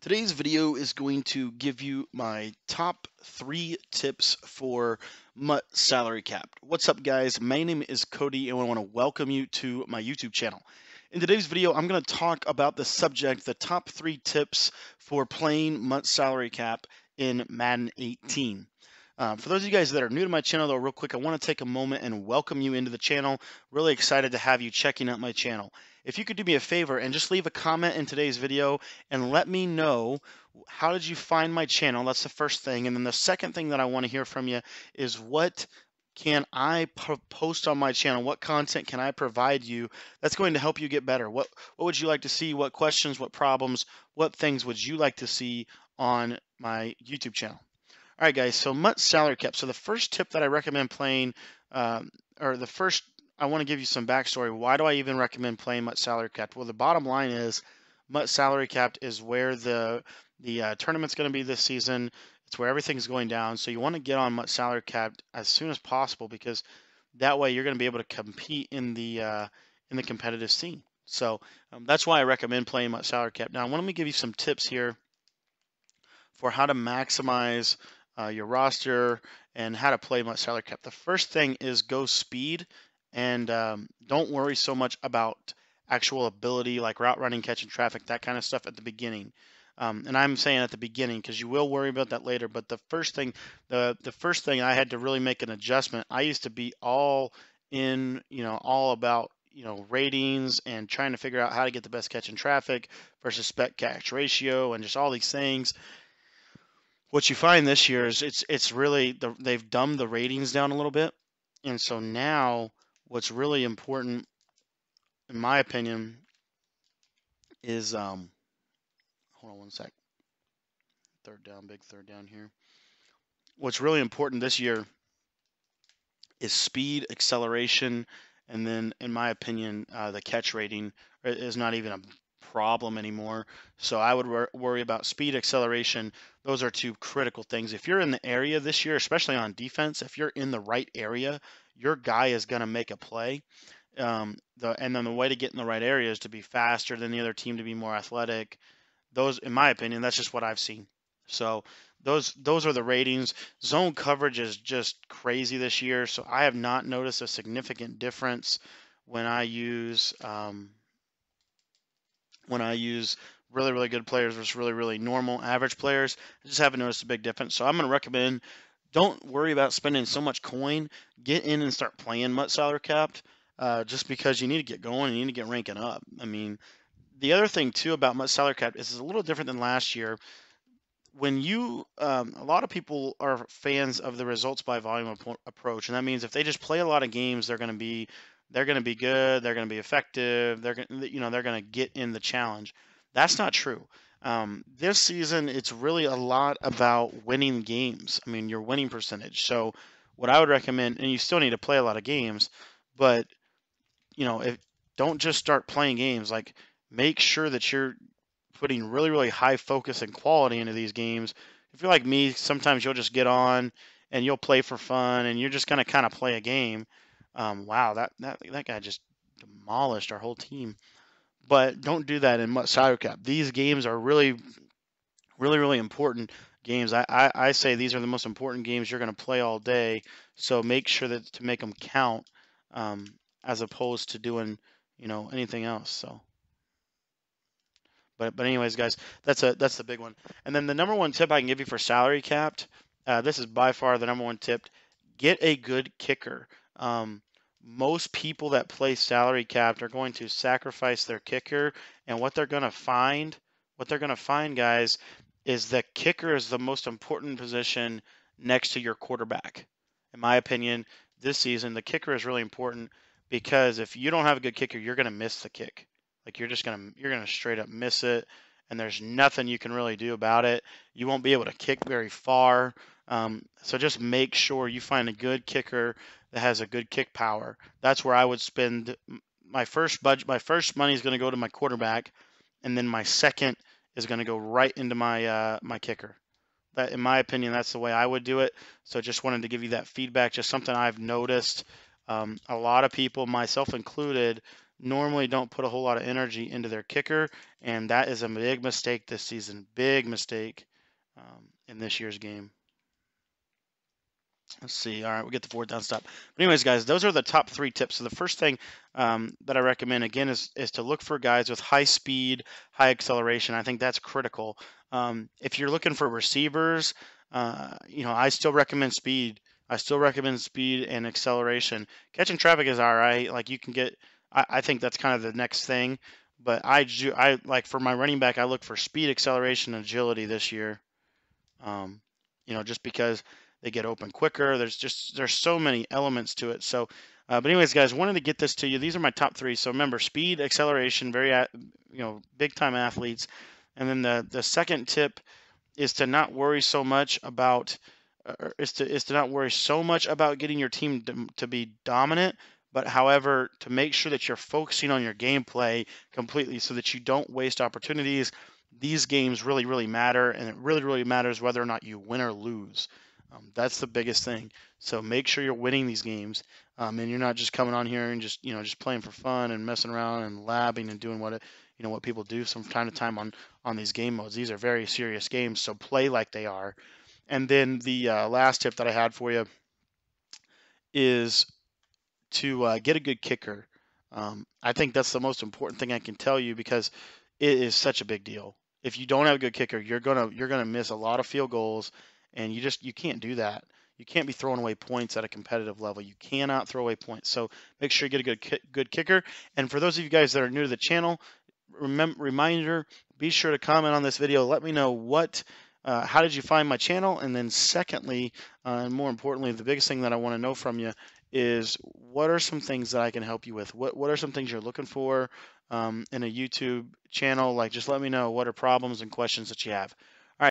Today's video is going to give you my top 3 tips for MUT salary cap. What's up, guys? My name is Cody, and I want to welcome you to my YouTube channel. In today's video, I'm going to talk about the subject, the top 3 tips for playing MUT salary cap in Madden 18. For those of you guys that are new to my channel, though, real quick, I want to take a moment and welcome you into the channel. Really excited to have you checking out my channel. If you could do me a favor and just leave a comment in today's video and let me know, how did you find my channel? That's the first thing. And then the second thing that I want to hear from you is, what can I post on my channel? What content can I provide you that's going to help you get better? What would you like to see? What questions, what problems, what things would you like to see on my YouTube channel? All right, guys, so MUT salary cap. So the first tip that I recommend playing, I want to give you some backstory. Why do I even recommend playing MUT salary cap? Well, the bottom line is MUT salary cap is where the tournament's going to be this season. It's where everything's going down. So you want to get on MUT salary cap as soon as possible, because that way you're going to be able to compete in the competitive scene. So that's why I recommend playing MUT salary cap. Now, let me give you some tips here for how to maximize your roster and how to play MUT salary cap. The first thing is go speed, and don't worry so much about actual ability like route running, catching traffic, that kind of stuff at the beginning. And I'm saying at the beginning because you will worry about that later. But the first thing I had to really make an adjustment. I used to be all in, all about ratings and trying to figure out how to get the best catch in traffic versus spec catch ratio and just all these things. What you find this year is it's really they've dumbed the ratings down a little bit, and so now what's really important, in my opinion, is hold on one sec. Big third down here. What's really important this year is speed, acceleration, and then, in my opinion, the catch rating is not even a problem anymore. So I would worry about speed, acceleration. Those are 2 critical things. If you're in the area this year, especially on defense, if you're in the right area, your guy is going to make a play. And then the way to get in the right area is to be faster than the other team, to be more athletic. Those, in my opinion, that's just what I've seen. So those are the ratings. Zone coverage is just crazy this year. So I have not noticed a significant difference when I use really, really good players versus really, really normal average players. I just haven't noticed a big difference. So I'm going to recommend, don't worry about spending so much coin. Get in and start playing MUT salary cap, just because you need to get going and you need to get ranking up. I mean, the other thing too about MUT salary cap is it's a little different than last year. When you, a lot of people are fans of the results by volume approach, and that means if they just play a lot of games, they're going to be good, they're going to be effective, they're going to get in the challenge. That's not true. This season, it's really a lot about winning games. I mean, your winning percentage. So what I would recommend, and you still need to play a lot of games, but don't just start playing games. Like, make sure that you're putting really, really high focus and quality into these games. If you're like me, sometimes you'll just get on and you'll play for fun, and you're just going to kind of play a game. Wow, that guy just demolished our whole team. But don't do that in MUT salary cap. These games are really, really, really important games. I say these are the most important games you're going to play all day. So make sure that to make them count, as opposed to doing anything else. So. But anyways, guys, that's the big one. And then the number 1 tip I can give you for salary capped, this is by far the number 1 tip: get a good kicker. Most people that play salary capped are going to sacrifice their kicker, and what they're going to find, guys, is the kicker is the most important position next to your quarterback. In my opinion, this season the kicker is really important, because if you don't have a good kicker, you're going to miss the kick. Like, you're gonna straight up miss it, and there's nothing you can really do about it. You won't be able to kick very far. So just make sure you find a good kicker that has a good kick power. That's where I would spend my first budget. My first money is going to go to my quarterback, and then my second is going to go right into my my kicker. That, in my opinion, that's the way I would do it. So just wanted to give you that feedback. Just something I've noticed. A lot of people, myself included, normally don't put a whole lot of energy into their kicker, and that is a big mistake this season. Big mistake in this year's game. Let's see. All right, we'll get the fourth down stop. But anyways, guys, those are the top 3 tips. So the first thing that I recommend, again, is to look for guys with high speed, high acceleration. I think that's critical. If you're looking for receivers, I still recommend speed. I still recommend speed and acceleration. Catching traffic is all right. Like you can get. I think that's kind of the next thing. But I like for my running back, I look for speed, acceleration, and agility this year. Um, just because they get open quicker. There's so many elements to it. So, but anyways, guys, wanted to get this to you. These are my top 3. So remember, speed, acceleration, big time athletes. And then the second tip is to not worry so much about is to not worry so much about getting your team to be dominant, but however to make sure that you're focusing on your gameplay completely so that you don't waste opportunities. These games really really matter, and it really really matters whether or not you win or lose. That's the biggest thing. So make sure you're winning these games, and you're not just coming on here and just playing for fun and messing around and labbing and doing what people do from time to time on these game modes. These are very serious games, so play like they are. And then the last tip that I had for you is to get a good kicker. I think that's the most important thing I can tell you because it is such a big deal. If you don't have a good kicker, you're gonna miss a lot of field goals, and you can't do that. You can't be throwing away points at a competitive level. You cannot throw away points. So make sure you get a good kicker. And for those of you guys that are new to the channel, reminder: be sure to comment on this video. Let me know how did you find my channel, and then secondly, and more importantly, the biggest thing that I want to know from you is what are some things that I can help you with? What are some things you're looking for in a YouTube channel? Like, just let me know what are problems and questions that you have.